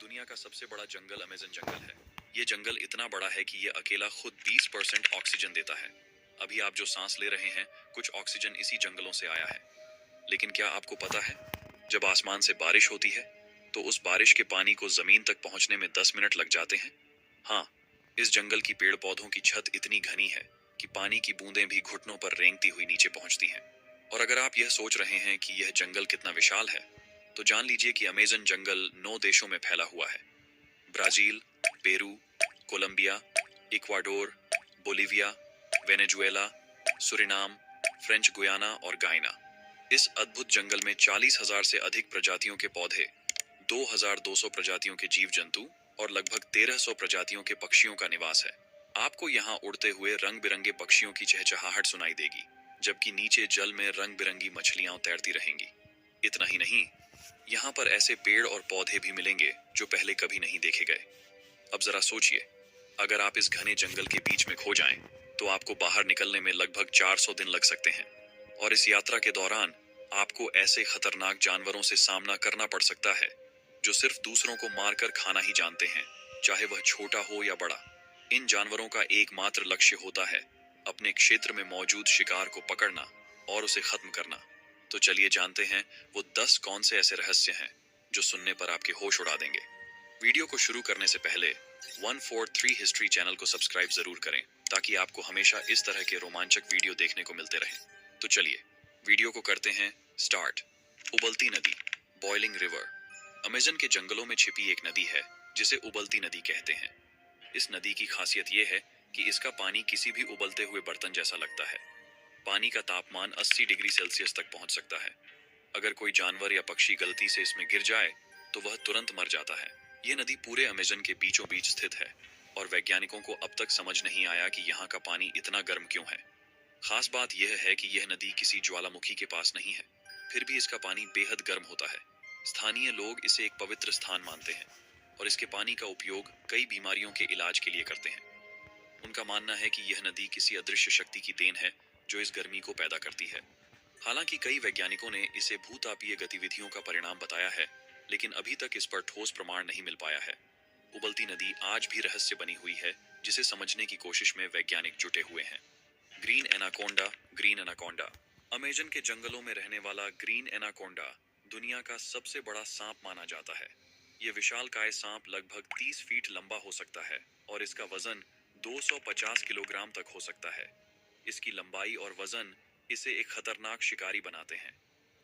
दुनिया का सबसे बड़ा जंगल अमेज़न जंगल है। ये जंगल इतना बड़ा है कि ये अकेला खुद 20% ऑक्सीजन देता है। अभी आप जो सांस ले रहे हैं, कुछ ऑक्सीजन इसी जंगलों से आया है। लेकिन क्या आपको पता है, जब आसमान से बारिश होती है, तो उस बारिश के पानी को जमीन तक पहुंचने में 10 मिनट लग जाते हैं। हाँ, इस जंगल की पेड़ पौधों की छत इतनी घनी है कि पानी की बूंदें भी घुटनों पर रेंगती हुई नीचे पहुंचती हैं। और अगर आप यह सोच रहे हैं कि यह जंगल कितना विशाल है, तो जान लीजिए कि अमेज़न जंगल 9 देशों में फैला हुआ है। Brazil, Peru, Colombia, Ecuador, Bolivia, Venezuela, Suriname, French Guiana और गायना। इस अद्भुत जंगल में 40,000 से अधिक प्रजातियों के पौधे, 2,200 प्रजातियों के जीव जंतु और लगभग 1,300 प्रजातियों के पक्षियों का निवास है। आपको यहाँ उड़ते हुए रंग बिरंगे पक्षियों की चहचहाहट सुनाई देगी, जबकि नीचे जल में रंग बिरंगी मछलियां तैरती रहेंगी। इतना ही नहीं, यहाँ पर ऐसे पेड़ और पौधे भी मिलेंगे जो पहले कभी नहीं देखे गए। अब जरा सोचिए, अगर आप इस घने जंगल के बीच में खो जाएं, तो आपको बाहर निकलने में लगभग 400 दिन लग सकते हैं। और इस यात्रा के दौरान आपको ऐसे खतरनाक जानवरों से सामना करना पड़ सकता है जो सिर्फ दूसरों को मारकर खाना ही जानते हैं, चाहे वह छोटा हो या बड़ा। इन जानवरों का एकमात्र लक्ष्य होता है अपने क्षेत्र में मौजूद शिकार को पकड़ना और उसे खत्म करना। तो चलिए जानते हैं वो 10 कौन से ऐसे रहस्य हैं जो सुनने पर आपके होश उड़ा देंगे। वीडियो को शुरू करने से पहले 143 हिस्ट्री चैनल को सब्सक्राइब जरूर करें, ताकि आपको हमेशा इस तरह के रोमांचक वीडियो देखने को मिलते रहें। तो चलिए वीडियो को करते हैं स्टार्ट। उबलती नदी, बॉइलिंग रिवर। अमेज़न के जंगलों में छिपी एक नदी है जिसे उबलती नदी कहते हैं। इस नदी की खासियत यह है कि इसका पानी किसी भी उबलते हुए बर्तन जैसा लगता है। पानी का तापमान 80 डिग्री सेल्सियस तक पहुंच सकता है। अगर कोई जानवर या पक्षी गलती से इसमें गिर जाए, तो वह तुरंत मर जाता है। यह नदी पूरे अमेज़न के बीचों बीच स्थित है और वैज्ञानिकों को अब तक समझ नहीं आया कि यहाँ का पानी इतना गर्म क्यों है। खास बात यह है कि यह नदी किसी ज्वालामुखी के पास नहीं है, फिर भी इसका पानी बेहद गर्म होता है। स्थानीय लोग इसे एक पवित्र स्थान मानते हैं और इसके पानी का उपयोग कई बीमारियों के इलाज के लिए करते हैं। उनका मानना है कि यह नदी किसी अदृश्य शक्ति की देन है जो इस गर्मी को पैदा करती है। हालांकि कई वैज्ञानिकों ने इसे भूतापीय गतिविधियों का परिणाम बताया है, लेकिन अभी तक इस पर ठोस प्रमाण नहीं मिल पाया है। उबलती नदी आज भी रहस्य बनी हुई है, जिसे समझने की कोशिश में वैज्ञानिक जुटे हुए हैं। Green anaconda. Green anaconda Amazon के जंगलों में रहने वाला ग्रीन एनाकोंडा दुनिया का सबसे बड़ा सांप माना जाता है। यह विशालकाय सांप लगभग 30 फीट लंबा हो सकता है और इसका वजन 250 किलोग्राम तक हो सकता है। इसकी लंबाई और वजन इसे एक खतरनाक शिकारी बनाते हैं।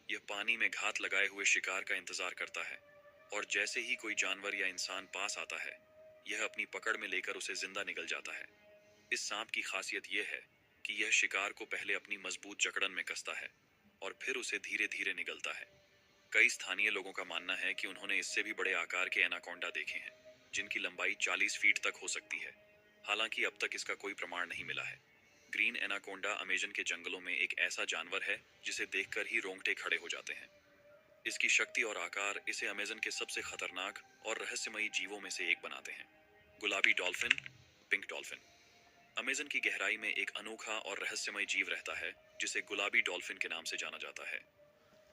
यह पानी में घात लगाए हुए शिकार का इंतजार करता है और जैसे ही कोई जानवर या इंसान पास आता है, यह अपनी पकड़ में लेकर उसे जिंदा निगल जाता है। इस सांप की खासियत यह है कि यह शिकार को पहले अपनी मजबूत जकड़न में कसता है और फिर उसे धीरे धीरे निगलता है। कई स्थानीय लोगों का मानना है कि उन्होंने इससे भी बड़े आकार के एनाकोंडा देखे हैं, जिनकी लंबाई 40 फीट तक हो सकती है। हालांकि अब तक इसका कोई प्रमाण नहीं मिला है। ग्रीन एनाकोंडा अमेज़न के जंगलों में एक ऐसा जानवर है जिसे देखकर ही रोंगटे खड़े हो जाते हैं। इसकी शक्ति और आकार इसे अमेज़न के सबसे खतरनाक और रहस्यमयी जीवों में से एक बनाते हैं। गुलाबी डॉल्फिन, पिंक डॉल्फिन। अमेज़न की गहराई में एक अनोखा और रहस्यमय जीव रहता है जिसे गुलाबी डॉल्फिन के नाम से जाना जाता है।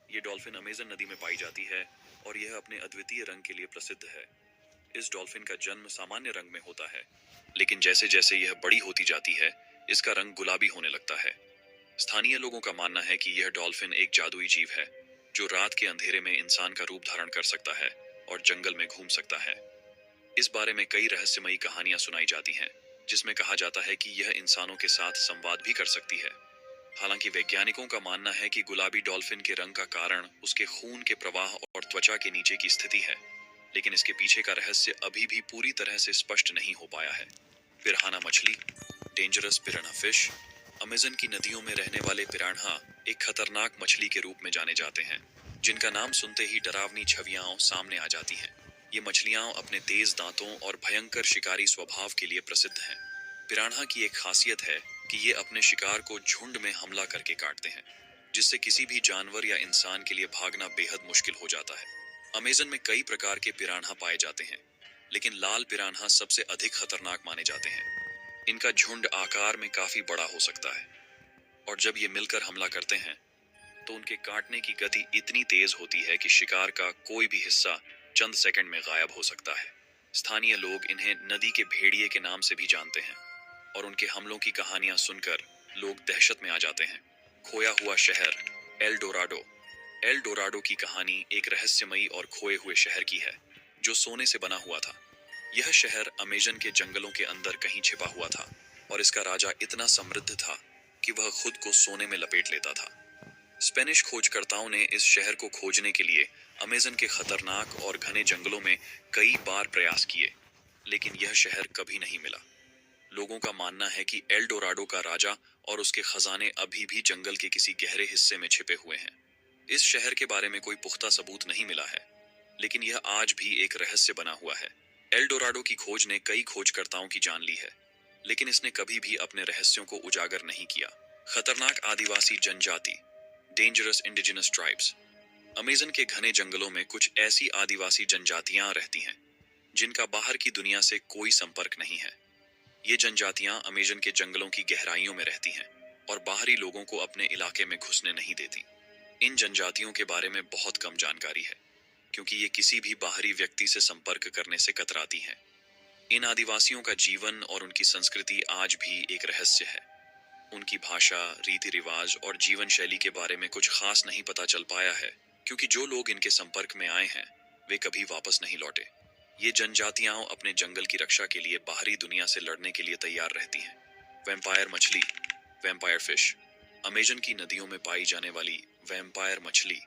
ये डॉल्फिन अमेज़न नदी में पाई जाती है और यह अपने अद्वितीय रंग के लिए प्रसिद्ध है। इस डॉल्फिन का जन्म सामान्य रंग में होता है, लेकिन जैसे जैसे यह बड़ी होती जाती है, इसका रंग गुलाबी होने लगता है। स्थानीय लोगों का मानना है कि यह डॉल्फिन एक जादुई जीव है जो रात के अंधेरे में इंसान का रूप धारण कर सकता है और जंगल में घूम सकता है। इस बारे में कई रहस्यमयी कहानियां सुनाई जाती हैं, जिसमें कहा जाता है कि यह इंसानों के साथ संवाद भी कर सकती है। हालांकि वैज्ञानिकों का मानना है कि गुलाबी डॉल्फिन के रंग का कारण उसके खून के प्रवाह और त्वचा के नीचे की स्थिति है, लेकिन इसके पीछे का रहस्य अभी भी पूरी तरह से स्पष्ट नहीं हो पाया है। पिरान्हा मछली, डेंजरस पिरान्हा फिश। अमेज़न की नदियों में रहने वाले पिरान्हा एक खतरनाक मछली के रूप में जाने जाते हैं, जिनका नाम सुनते ही डरावनी छवियां सामने आ जाती हैं। ये मछलियां अपने तेज दांतों और भयंकर शिकारी स्वभाव के लिए प्रसिद्ध हैं। पिरान्हा की एक खासियत है कि ये अपने शिकार को झुंड में हमला करके काटते हैं, जिससे किसी भी जानवर या इंसान के लिए भागना बेहद मुश्किल हो जाता है। अमेज़न में कई प्रकार के पिरान्हा पाए जाते हैं, लेकिन लाल पिरान्हा सबसे अधिक खतरनाक माने जाते हैं। इनका झुंड आकार में काफी बड़ा हो सकता है और जब ये मिलकर हमला करते हैं, तो उनके काटने की गति इतनी तेज होती है कि शिकार का कोई भी हिस्सा चंद सेकंड में गायब हो सकता है। स्थानीय लोग इन्हें नदी के भेड़िए के नाम से भी जानते हैं और उनके हमलों की कहानियां सुनकर लोग दहशत में आ जाते हैं। खोया हुआ शहर एल डोराडो। एल डोराडो की कहानी एक रहस्यमयी और खोए हुए शहर की है जो सोने से बना हुआ था। यह शहर अमेजन के जंगलों के अंदर कहीं छिपा हुआ था और इसका राजा इतना समृद्ध था कि वह खुद को सोने में लपेट लेता था। स्पेनिश खोजकर्ताओं ने इस शहर को खोजने के लिए अमेजन के खतरनाक और घने जंगलों में कई बार प्रयास किए, लेकिन यह शहर कभी नहीं मिला। लोगों का मानना है कि एल डोराडो का राजा और उसके खजाने अभी भी जंगल के किसी गहरे हिस्से में छिपे हुए हैं। इस शहर के बारे में कोई पुख्ता सबूत नहीं मिला है, लेकिन यह आज भी एक रहस्य बना हुआ है। एल डोराडो की खोज ने कई खोजकर्ताओं की जान ली है, लेकिन इसने कभी भी अपने रहस्यों को उजागर नहीं किया। खतरनाक आदिवासी जनजाति डेंजरस इंडिजिनस ट्राइब्स। अमेजन के घने जंगलों में कुछ ऐसी आदिवासी जनजातियां रहती हैं जिनका बाहर की दुनिया से कोई संपर्क नहीं है। ये जनजातियां अमेजन के जंगलों की गहराइयों में रहती हैं और बाहरी लोगों को अपने इलाके में घुसने नहीं देती। इन जनजातियों के बारे में बहुत कम जानकारी है क्योंकि ये किसी भी बाहरी व्यक्ति से संपर्क करने से कतराती हैं। इन आदिवासियों का जीवन और उनकी संस्कृति आज भी एक रहस्य है। उनकी भाषा, रीति रिवाज और जीवन शैली के बारे में कुछ खास नहीं पता चल पाया है क्योंकि जो लोग इनके संपर्क में आए हैं वे कभी वापस नहीं लौटे। ये जनजातियां अपने जंगल की रक्षा के लिए बाहरी दुनिया से लड़ने के लिए तैयार रहती हैं। वैम्पायर मछली वैम्पायर फिश। अमेजन की नदियों में पाई जाने वाली वैम्पायर मछली,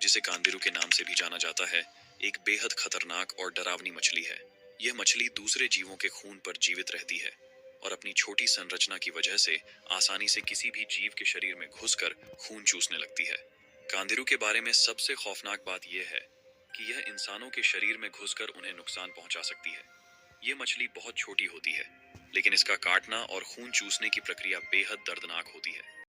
जिसे कांदिरू के नाम से भी जाना जाता है, एक बेहद खतरनाक और डरावनी मछली है। यह मछली दूसरे जीवों के खून पर जीवित रहती है और अपनी छोटी संरचना की वजह से आसानी से किसी भी जीव के शरीर में घुसकर खून चूसने लगती है। कांदिरू के बारे में सबसे खौफनाक बात यह है कि यह इंसानों के शरीर में घुसकर उन्हें नुकसान पहुंचा सकती है। यह मछली बहुत छोटी होती है, लेकिन इसका काटना और खून चूसने की प्रक्रिया बेहद दर्दनाक होती है।